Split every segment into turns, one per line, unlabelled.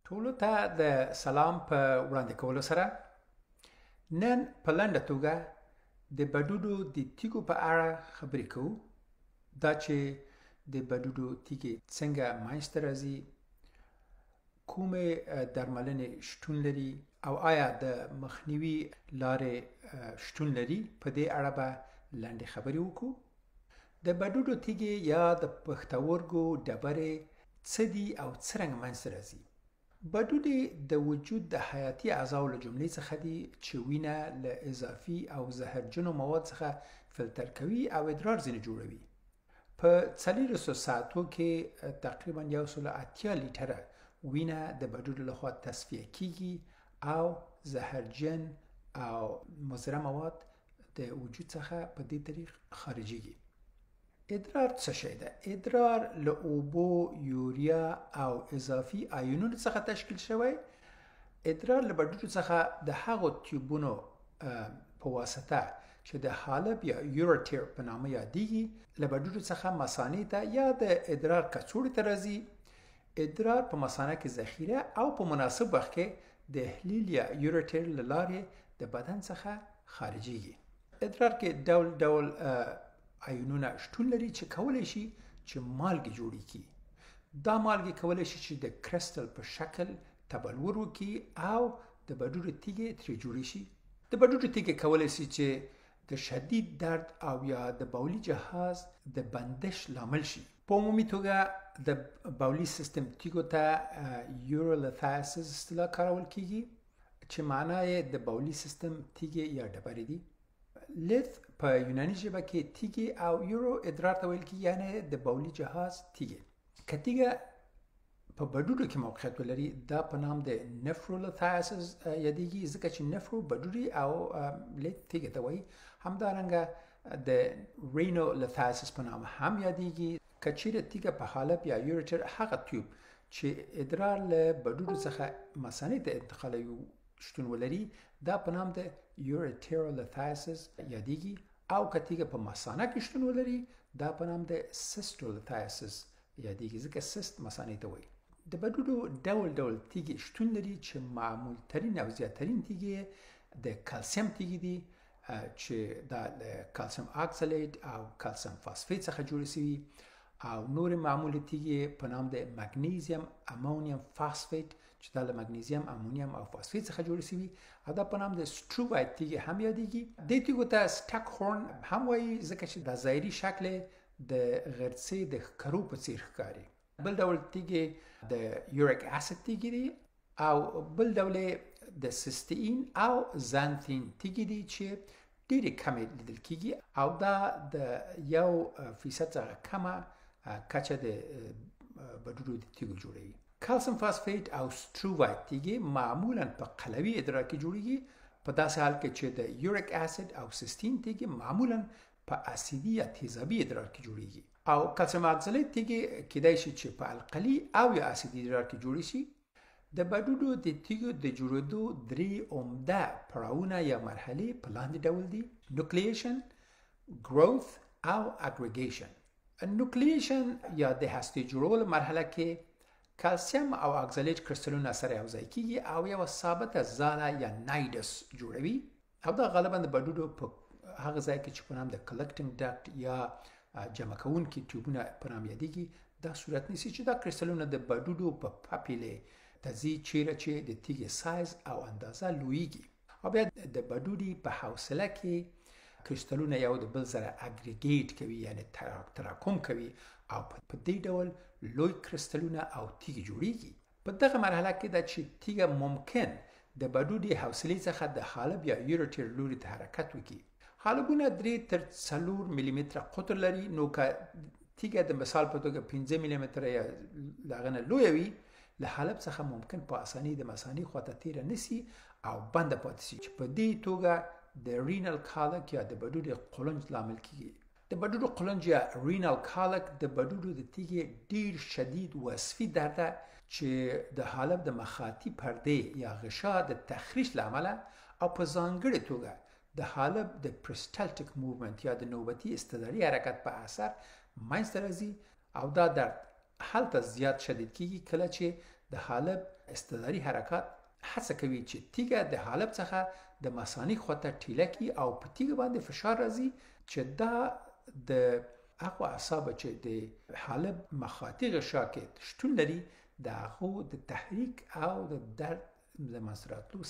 ټولو ته د سلام په وړاندې کولو سره نن په لنډه توګه د بډوډو د تیږو په اړه خبرې کوو. دا چې د بډوډو تیږې څنګه منځته راځي، کومې درملنې شتون لري او آیا د مخنیوي لارې شتون لري، په دې اړه به لنډې خبرې وکړو. د بډوډو تیږې یا د پښتورګو ډبرې څه دي او څرنګه منځته راځي؟ بډوډې د وجود د حیاتي اعضاو له جملې څخه دي چې وینه له اضافي او زهرجنو مواد څخه فلتر کوي او ادرار ځینې جوړوي. په 400 ساعتو کې تقریبا 180 لیټره وینه د بډوډو لخوا تصفیه کیږي او زهرجن او مضر مواد د وجود څخه په دې طریق خارجيږي. ادرار څه شی ده؟ ادرار له اوبو، یوریا او اضافي آیونونو څخه تشکیل شوی. ادرار له بډوډو څخه د هغو تیوبونو په واسطه چې د حالب یا یورټیر په نامه یادیږي له بډوډو څخه مثانې ته یا د ادرار کڅوړې ته راځي. ادرار په مثانه کې ذخیره او په مناسب وخت کې د احلیل یا یورټیر له لارې د بدن څخه خارجيږي. ادرار کې ډول ډول آیونونه شتون لري چې کولی شي چې مالګې جوړې کړي. دا مالګې کولی شي چې د کرسټل په شکل تبلور وکړي او د بډوډو تیږې ترې جوړې شي. د بډوډو تیږې کولی شي چې د شدید درد او یا د بولي جهاز د بندش لامل شي. په عمومي توګه د بولي سیستم تیږو ته یورولتھایسس اصطلاح کارول کیږي چې معنی یې د بولي سیستم تیږې یا ډبرې دي. لیث په یوناني ژبه کې تیږې او یورو ادرار ته ویل کیږي، یعنی د بولي جهاز تیږې. که تیږه په بډوډو کې موقعیت ولري، دا په نام د نفرولتھایسس یادیږي، ځکه چې نفرو بډوډي او لیث تیږې ته وایي. همدارنګه د رینولتھایسس په نام هم یادیږي. که چیرې تیږه په حالب یا یورټر هغه تیوب چې ادرار له بډوډو څخه مثانې ته انتقالوي شتون ولري، دا په نام د یورټیرولتھایسس یادیږي. او که تیږه په مثانه کې شتون ولري، دا په نام د سیسټولتھایسس یادیږي، ځکه سیسټ مثانې ته وایي. د بډوډو ډول ډول تیږې شتون لري چې معمول ترین او زیاترین تیږې د کلسیم تیږې دي چې دا د کلسیم اکسالیټ او کلسیم فاسفیت څخه جوړې شوي، او نور معمول تیږې په نام د مګنیزیم امونیم فاسفیت چې دا له مګنیزیم امونیم او فاسفیت څخه جوړې شوي، او دا په نام د سټروایډ تیږې هم یادیږي. دې تیږو ته سټک هورن هم وایي، ځکه چې دا ظاهري شکل د غرڅې د ښکرو په څیر ښکاري. بل ډول تیږې د یوریک اسید تیږې دي، او بل ډول د سیستین او زانتین تیږې دي چې ډېرې کمې لیدل کیږي، او دا د 1% څخه کمه کچه د بډوډو د تیږو جوړوي. کلسیم فاسفیت او سټروایډ تیږې معمولا په قلوي ادرار کې جوړیږي، په داسې حال کې چې د یوریک اسید او سیستین تیږې معمولا په اسیدي یا تیزابي ادرار کې جوړیږي. او کلسیم اکسالیټ تیږې کیدای شي چې په القلي او یا اسیدي ادرار کې جوړې شي. د بډوډو د تیږو د جوړېدو 3 عمده پړاوونه یا مرحلې په لاندې ډول دي: نوکلیشن، گروث او اګریګیشن. نوکلیشن یا د هستې جوړولو مرحله کې کلسیم او اکسالیټ کرسټلونه سره یوځای کیږي او یو ثابته ځاله یا نایډس جوړوي، او دا غالبا د بډوډو په هغه ځای کې چې په نام د کلکټینګ ډکټ یا جمع کوونکي ټیوبونه په نام یادیږي دا صورت نیسي چې دا کرسټلونه د بډوډو په پاپیلې ته ځي، چیرې چې د تیږې سایز او اندازه لویږي، او بیا د بډوډي په حوصله کې کرسټلونه یو د بل سره اګریګیټ کوي، یعنی تراکم کوي، او په دې ډول لوی کرسټلونه او تیږې جوړیږي. په دغه مرحله کې دا چې تیږه ممکن د بډوډي حوصلې څخه د حالب یا یورټیر لوري ته حرکت وکړي. حالبونه 3 تر 4 ملي متره قطر لري، نو که تیږه د مثال په توګه 5 ملي متره یا هغه نه لویه وي، له حالب څخه ممکن په اسانۍ د مثانې خواته تیره نسی او بنده پاتې شي، چې په دې توګه د رینل کالک یا د بډوډي قولنج لامل کیږي. د بډوډو قولنج یا رینل کالک د بډوډو د تیږې ډیر شدید وصفي درد ده چې د حالب د مخاطي پردې یا غشا د تخریش لامل او په ځانګړې توګه د حالب د پریسټالټیک موومنت یا د نوبتي استداري حرکت په اثر منځته راځي، او دا درد هلته زیات شدید کیږي کله چې د حالب استداري حرکات هڅه کوي چې تیږه د حالب څخه د مثانې خواته ټیله کی او په تیږه باندې فشار راځي چې دا د هغه اعصاب چې د حالب مخاطي غشا کې شتون لري د هغه د تحریک او د درد د منځ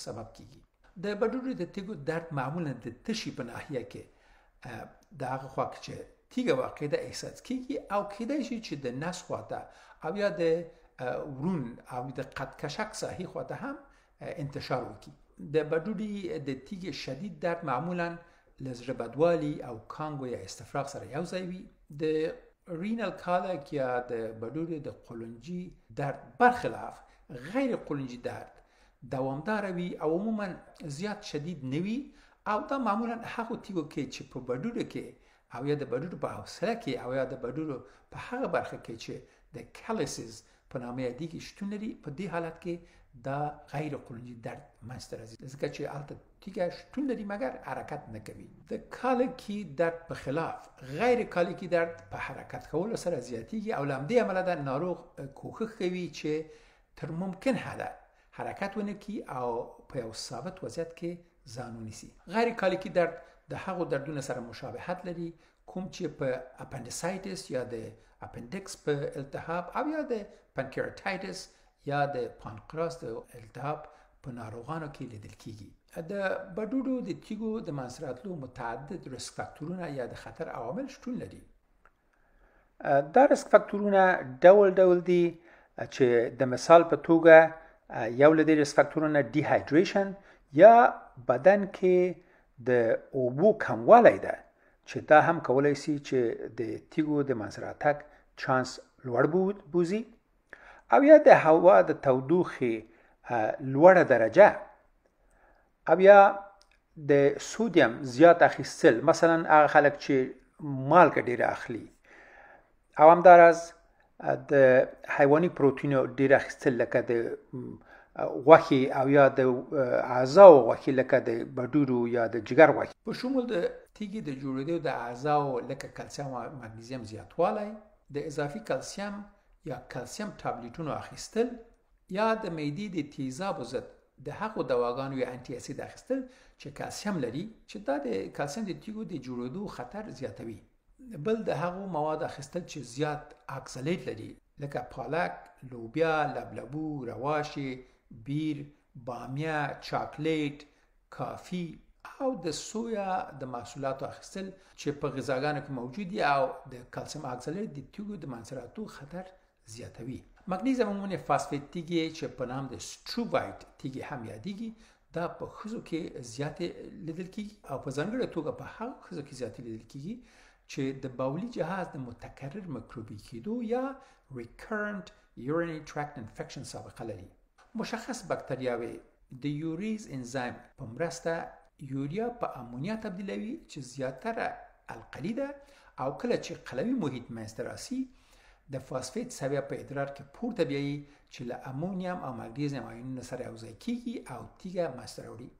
سبب کیږي. د بډوډو د تیږو درد معمولا د تشي په ناحیه کې د هغه خوا چې تیږه واقع ده احساس کیږي او کیدای شي چې د نس خواته او یا د ورون او د قد کشک ساحې خواته هم انتشار وکړي. د بډوډي د تیږې شدید درد معمولا له زړه بدوالي او کانګو یا استفراغ سره یو ځای وي. د رینال کالیک یا د بډوډي د قولنجي درد برخلاف غیر قولنجي درد دوامدار وي او عموما زیات شدید نه وي او دا معمولا هغه تیږو کې چې په بډوډو کې او یا د بډوډو په حوصله کې او یا د بډوډو په هغه برخه کې چې د کالیسز په نامه یادېږي شتون لري، په دې حالت کې دا غیر قولنجي درد منځته راځي ځکه چې هلته تیږه شتون لري مګر حرکت نه کوي. د کالیکي درد په خلاف غیر کالیکي درد په حرکت کولو سره زیاتیږي او له همدې امله د ناروغ کوښښ کوي چې تر ممکن حده حرکت ونه کړي او په یو ثابت وضعیت کې ځان ونیسي. غیر کالیکي درد د هغو دردونو سره مشابهت لري کوم چې په اپنډیسایټس یا د اپنډکس په التهاب او یا د پانکریاتایټس یا د پانکراس د التهاب په ناروغانو کې لیدل کیږي. د بډوډو د تیږو د منځ راتلو متعدد ریسک فاکتورونه یا د خطر عوامل شتون لري. دا ریسک فاکتورونه ډول ډول دي چې د مثال په توګه یو له دې ریسک فاکتورونه ډیهایډریشن یا بدن کې د اوبو کموالی ده چې دا هم کولای شي چې د تیږو د منځ راتګ چانس لوړ بوزي او یا د هوا د تودوخې لوړه درجه او یا د سودیم زیات اخیستل، مثلا هغه خلک چې مالګه ډیره اخلي او همداراز د حیواني پروتینو ډیر اخیستل لکه د غوښې او یا د اعضاو غوښې لکه د بډوډو یا د جګر غوښې په شمول د تیږې د جوړېدو د اعضاو لکه کلسیم او مګنیزیم زیاتوالی، د اضافي کلسیم یا کلسیم تابلیټونو اخیستل یا د معدې د تیزابو ضد د هغو دواګانو یا انټي اسید اخیستل چې کلسیم لري چې دا د کلسیم د تیږو د جوړېدو خطر زیاتوي. بل د هغو مواد اخیستل چې زیات اکسالیټ لري لکه پالک، لوبیا، لبلبو، رواشي، بیر، بامیه، چاکلیټ، کافی او د سویا د محصولاتو اخیستل چې په غذاګانو کې موجود دي او د کلسیم اکسالیټ د تیږو د منځ راتلو خطر زیاتوي. مګنیزیم عمومي فاسفیت تیږې چې په نام د سټروبایټ تیږې هم یادېږي دا په ښځو کې زیاتې لیدل کیږي او په ځانګړې توګه په هغو ښځو کې زیاتې لیدل کیږي چې د بولي جهاز د متکرر مکروبي کېدو یا recurrent urinary tract infection سابقه لري. مشخص بکتریاوې د یوریز انزایم په مرسته یوریا په امونیا تبدیلوي چې زیاتره القلي ده او کله چې قلوي محیط منځته راسي د فاسفیت سویه په ادرار کې پورته بیایي چې له امونیم او مګنیزیم آیونونو سره یوځای کیږي او تیږه منځته راوړي.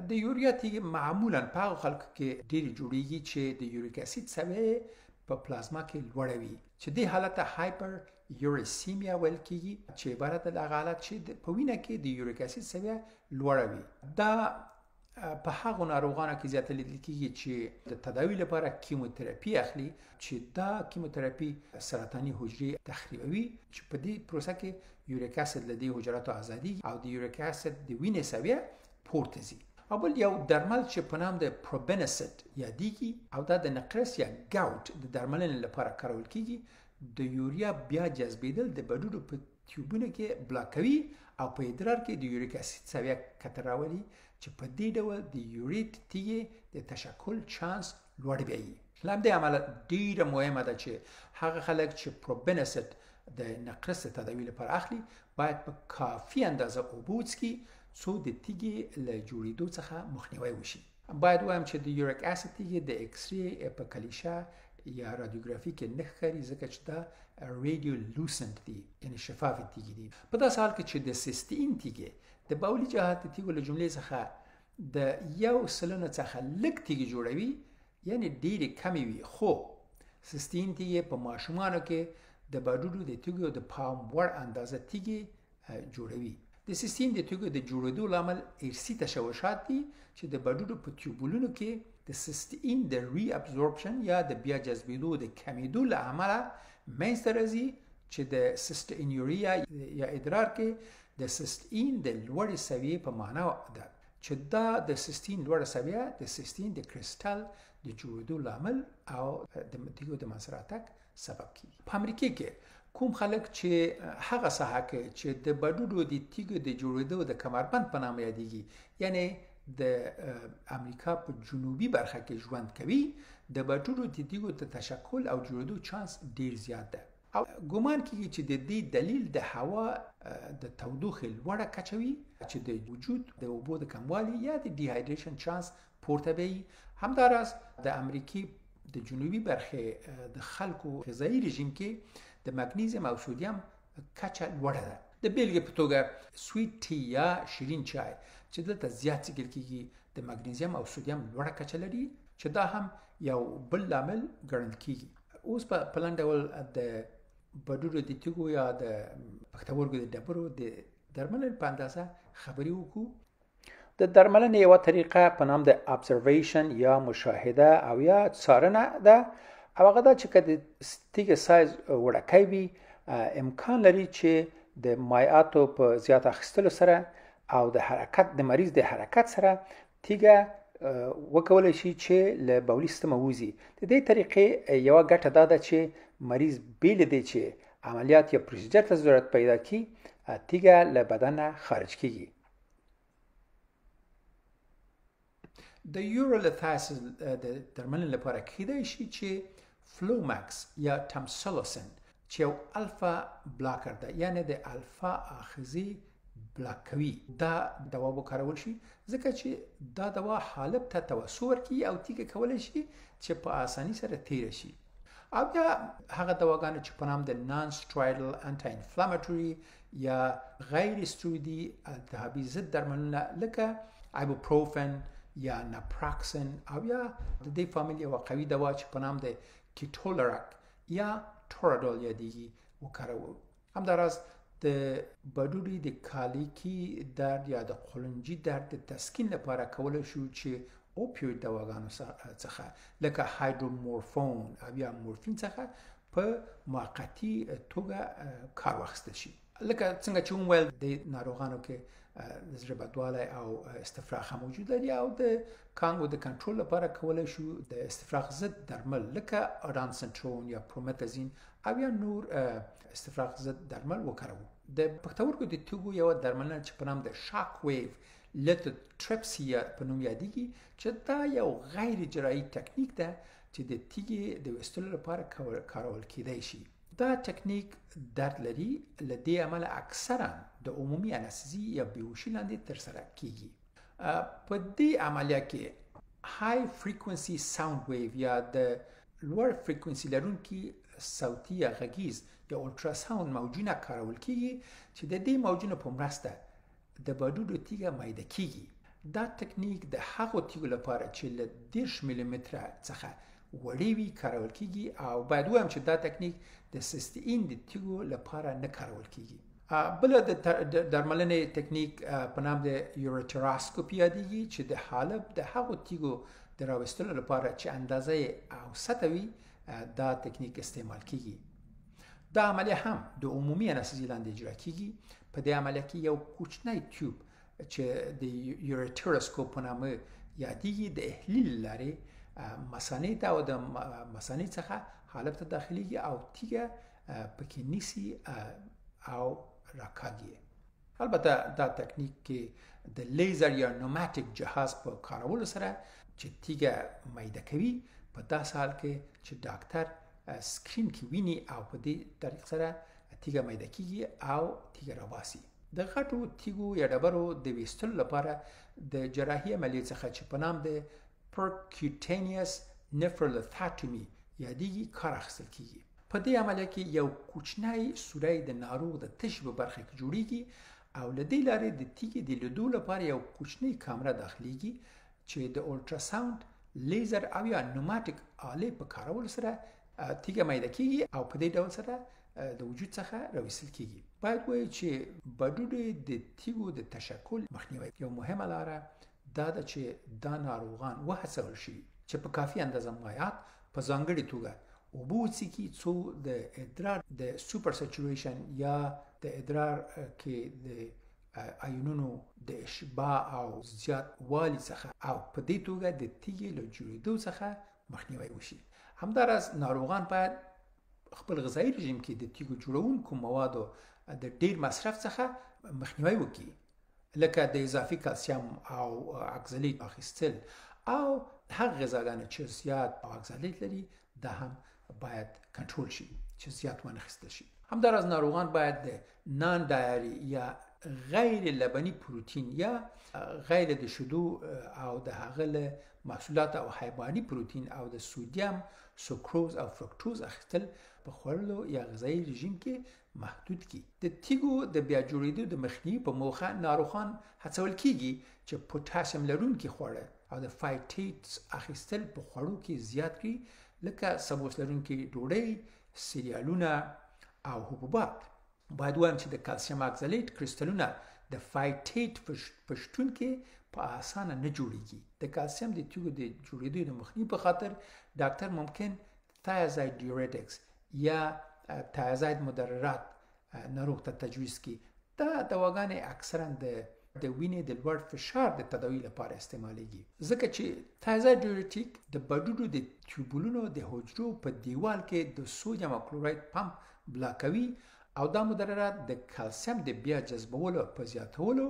د یوریا تیږې معمولا په هغو خلکو کې ډېرې جوړیږي چې د یوریک اسید سویه په پلازما کې لوړه وي چې دې حالت ته هایپر یوریسیمیا ویل کیږي چې عبارت ده له حالت چې په وینه کې د یوریک اسید سویه لوړه وي. دا په هغو ناروغانو کې زیاته لیدل کیږي چې د تداوی لپاره کیموتراپي اخلي چې دا کیموتراپي سرطاني حجرې تخریبوي چې په دې پروسه کې یوریک اسید له دې حجراتو ازادي او د یوریک اسید د وینې سویه پورته ځي. او بل یو درمل چې په نام د پروبنسید یادېږي او دا د نقرس یا ګاوټ د درملنې لپاره کارول کیږي. د یوریا بیا جذبېدل د بډوډو په تیوبونو کې بلاکوي او په ادرار کې د یوریک اسید سویه کته راولي چې په دې ډول د یوریت تیږې د تشکل چانس لوړ بیایي. له همدې امله ډېره مهمه ده چې هغه خلک چې پروبنسید د نقرس د تداوي لپاره اخلي باید په کافي اندازه اوبه وڅښي څو د تیږې له جوړېدو څخه مخنیوی وشي. باید وایم چې د یوریک اسید تیږې د ایکس ری په کلیشه یا رادیوګرافي کې نه ښکاري ځکه چې دا رادیو لوسنت دي یعنی شفافې تیږې دي. په داسې حال کې چې د سیستین تیږې د بولي جهاز د تیږو له جملې څخه د 1% څخه لږ تیږې جوړوي یعنی ډېرې کمې وي، خو سیستین تیږې په ماشومانو کې د بډوډو د تیږو د پام وړ اندازه تیږې جوړوي. د سیستین د تیږو د جوړېدو لامل ارثي تشوشات دي چې د بډوډو په تیوبولونو کې د سیستین د ری ابزوربشن یا د بیا جذبېدو د کمیدو له امله منځته راځي چې د سیسټینیوریا یا ادرار کې د سیستین د لوړې سویې په معنا ده چې دا د سیستین لوړه سویه د سیستین د کریسټل د جوړېدو لامل او د تیږو د منځ راتګ سبب کیږي. په امریکا کې کوم خلک چې هغه ساحه کې چې د بډوډو د تیږو د جوړېدو د کمربند په نامه یادېږي، یعنی د امریکا په جنوبي برخه کې ژوند کوي، د بډوډو د تیږو د تشکل او جوړېدو چانس ډیر زیات ده او ګومان کیږي چې د دې دلیل د هوا د تودوخې لوړه کچه وي چې د وجود د اوبو د کموالي یا د ډیهایډریشن چانس پورته وي. همداراز د امریکای د جنوبي برخه د خلکو غذایی رژیم کې د مګنیزیم او سودیم کچه لوړه ده. د بیلګې په توګه سویټ ټي یا شیرین چای چې دلته زیات څښل کیږي د مګنیزیم او سودیم لوړه کچه لري چې دا هم یو بل لامل ګڼل کیږي. اوس په پلان ډول د بډوډو د تیږو یا د پښتورګو د ډبرو د درملنې په اندازه خبرې وکړو. د درملنې یوه طریقه په نام د ابزرویشن یا مشاهده او یا څارنه ده او هغه دا چې که د تیږې سایز وړوکی وي امکان لري چې د مایعاتو په زیات اخیستلو سره او د مریض د حرکت سره تیږه وکولای شي چې له بولي سیستمه ووځي. د دې طریقې یوه ګټه دا ده چې مریض بې له دې چې عملیات یا پروسیجر ته ضرورت پیدا کړي تیږه له بدنه خارج کیږي. د یورولتاسیس د درملنې لپاره کیدای شي چې فلوماکس یا تامسلوسن چې یو الفا بلاکر ده، یعنی د الفا آخذې بلاک کوي، دا دوا وکارول شي ځکه چې دا دوا حالب ته توسع ورکوي او تیږه کولی شي چې په اساني سره تیره شي. او بیا هغه دواګانې چې په نام د نان سټرایډل انټي انفلاماتوري یا غیر استرویدي التهابي ضد درملونه لکه ایبوپروفن یا ناپراکسن او یا د دې فامیل یوه قوي دوا چې په نام د کیټولرک یا تورادول یادېږي وکارول. همداراز د بډوډي د کالیکي درد یا د قولنجي درد د تسکین لپاره کولی شو چې اوپیوید دواګانو څخه لکه هایدرومورفون او یا مورفین څخه په موقتي توګه کار واخیستل شي. لکه څنګه چې وویل د ناروغانو کې د زړه بدوالی او استفراغ هم وجود لري او د کانګو د کنټرول لپاره کولی شو د استفراغ ضد درمل لکه اډانسنټرون یا پرومتازین او یا نور استفراغ ضد درمل وکاروو. د پښتورګو د تیږو یوه درملنه چې په نام د شاک ویو لیتوتریپسي په نوم یادېږي چې دا یو غیر جراحي تکنیک ده چې د تیږې د ویستلو لپاره کارول کیدای شي. دا تکنیک درد لري، له دې امله اکثرا د عمومي انستزي یا بیهوشي لاندې ترسره کیږي. په دې عملیه کې های فریکونسي ساوند ویو یا د لوړ فریکونسي لرونکي صوتي یا غږیز یا الټراساوند موجونه کارول کیږي چې د دې موجونو په مرسته د بډوډو تیږه میده کیږي. دا تکنیک د هغو تیږو لپاره چې له 10 ملي متره څخه وړې وي کارول کیږي او باید ووایم چې دا تکنیک د سیستین د تیږو لپاره نه کارول کیږي. بله د درملنې تکنیک په نام د یوریتراسکوپي یادېږي چې د حالب د هغو تیږو د راویستلو لپاره چې اندازه یې اوسطه وي دا تکنیک استعمال کیږي. دا عملیه هم د عمومي انستزي لاندې اجرا کیږي. په دې عملیه کې یو کوچنی تیوب چې د یوریتراسکوپ په نامه یادېږي د احلیل لارې مثانې ته او د مثانې څخه حالب ته داخلیږي او تیږه پکې نیسي او راکاږي. البته دا تکنیک کې د لیزر یا نوماتیک جهاز په کارولو سره چې تیږه میده کوي په داسې حال کې چې ډاکټر سکرین کې ویني او په دې طریق سره تیږه میده کیږي او تیږه راوباسي. د غټو تیږو یا ډبرو د ویستلو لپاره د جراحي عملیې څخه چې په نام د پرکیوټینیوس نفرولوتاټومي یادېږي کار اخیستل کیږي. په دې عملیه کې یو کوچنی سوری د ناروغ د تشې په برخه کې جوړیږي او له دې لارې د تیږې د لیدو لپاره یو کوچنی کامره داخلیږي چې د الټراساوند، لیزر او یا نوماتیک آلې په کارولو سره تیږه میده کیږي او په دې ډول سره د وجود څخه راویستل کیږي. باید وایي چې بډوډې د تیږو د تشکل مخنیوي یو مهمه لاره دا ده چې دا ناروغان وهڅول شي چې په کافي اندازه مایعات په ځانګړې توګه اوبه وڅښي څو د ادرار د سوپر سچوریشن یا د ادرار کې د آیونونو د اشباع او زیات والی څخه او په دې توګه د تیږې له جوړېدو څخه مخنیوي وشي. همداراز ناروغان باید خپل غذایی رژیم کې د تیږو جوړونکو موادو د ډیر مصرف څخه مخنیوي وکړي، لکه د اضافي کلسیم او اکسالیت اخیستل او هغه غذاګانې چې زیات اکسالیت لري دا هم باید کنټرول شي چې زیات ونه اخیستل شي. همداراز ناروغان باید د نان ډایري یا غیر لبنی پروتین یا غیر د شیدو او د هغه له محصولات او حیواني پروتین او د سودیم، سوکروز او فرکتوز اخیستل په خوړلو یا غذایی رژیم کې محدود کی. د تیږو د بیا جوړېدو د مخنیوي په موخه ناروغان هڅول کیږي چې پوتاشیم لرونکي خواړه او د فایټیټس اخیستل په خوړو کې زیات کړي، لکه سبوس لرونکي ډوډۍ، سیریالونه او حبوبات. باید وایم چې د کلسیم اکسالیت کریستالونه د فایټیټ په شتون کې په اسانه نه جوړیږي. د کلسیم د تیږو د جوړېدو د مخنیوي په خاطر ډاکټر ممکن تایازاید ډیورټکس یا تایازاید مدررات ناروغ ته تجویز کړي. دا دواګانې اکثرا د وینې د لوړ فشار د تداوی لپاره استعمالیږي، ځکه چې تایازاید ډیورټیک د بډوډو د ټیوبولونو د حجرو په دیوال کې د سودیم کلوراید پمپ بلاکوي او دا مدررات د کلسیم د بیا جذبولو په زیاتولو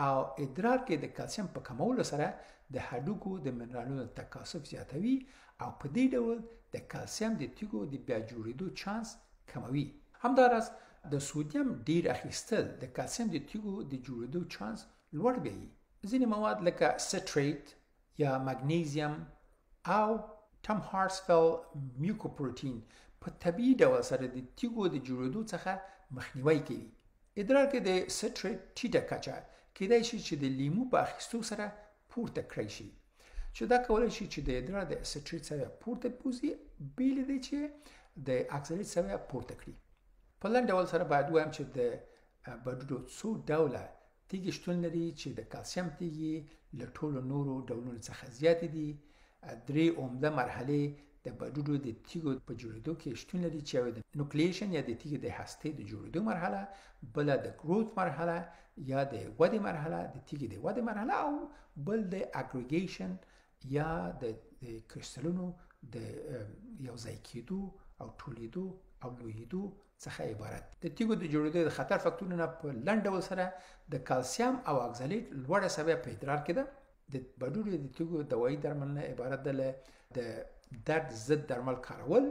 او ادرار کې د کلسیم په کمولو سره د هډوکو د منرالونو تکاثف زیاتوي او په دې ډول د کلسیم د تیږو د بیا جوړېدو چانس کموي. همداراز د سودیم ډیر اخیستل د کلسیم د تیږو د جوړېدو چانس لوړ کوي. ځینې مواد لکه سټریټ یا مګنیزیم او ټم هارسفیل میوکوپروتین په طبیعي ډول سره د تیږو د جوړېدو څخه مخنیوي کوي. ادرار کې د سټریټ ټیټه کچه کېدای شي چې د لیمو په اخیستو سره پورته کړی شي، چې دا کولای شي چې د ادرار د سټریټ سویه پورته بوزي، بیل دی چې د اکسالیت سویه پورته کړي. په لنډ ډول سره باید وایم چې د بډوډو څو ډوله تیږې شتون لري چې د کلسیم تیږې له ټولو نورو ډولونو څخه زیاتې دي. 3 عمده مرحلې د بډوډو د تیږو په جوړېدو کې شتون لري، چې یو د نوکلیشن یا د تیږې د هستې د جوړېدو مرحله، بل د گروث مرحله یا د ودې مرحله، د تیږې د ودې مرحله، او بل د اګریګیشن یا د کریستالونو د یو ځای کېدو او ټولېدو او لویېدو څخه عبارت. د تیږو د جوړېدو د خطر فاکتورونه په لنډ ډول سره د کلسیم او اکسالیت لوړه سویه په ادرار کې ده. د بډوډو د تیږو دوايي درملنه عبارت ده له د درد ضد درمل کارول،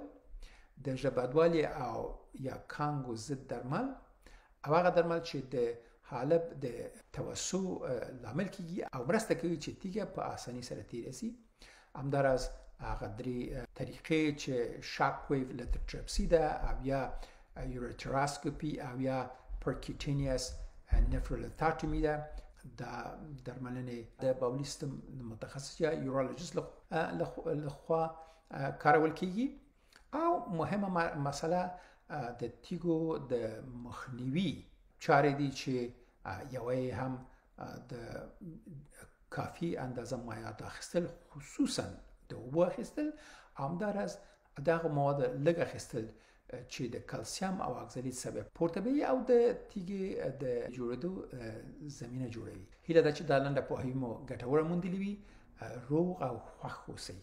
د ژبهدوالي او یا کانګو ضد درمل، او هغه درمل چې د حالب د توسع لامل کیږي او مرسته کوي چې تیږه په اسانۍ سره تیره شي. همداراز هغه 3 طریقې چې شاک ویو لیتوتریپسي ده او یا یوریتراسکوپي او یا پرکیوټینیوس نفرولتاټومي ده. دا درملنې د بولي سیستم متخصص یا یورولوژیست لخوا کارول کیږي. او مهمه مسله د تیږو د مخنیوي چارې دي چې یوه هم د کافی اندازه مایعات اخیستل، خصوصا د اوبو اخیستل، همداراز دغه مواد لږ اخیستل چې د کلسیم او اکسالیت سبب پورته وي او د تیږې د جوړېدو زمینه جوړوي. هیله ده چې دا لنډه پوهاوی مو ګټوره موندلې وي. روغ او خوښ اوسئ.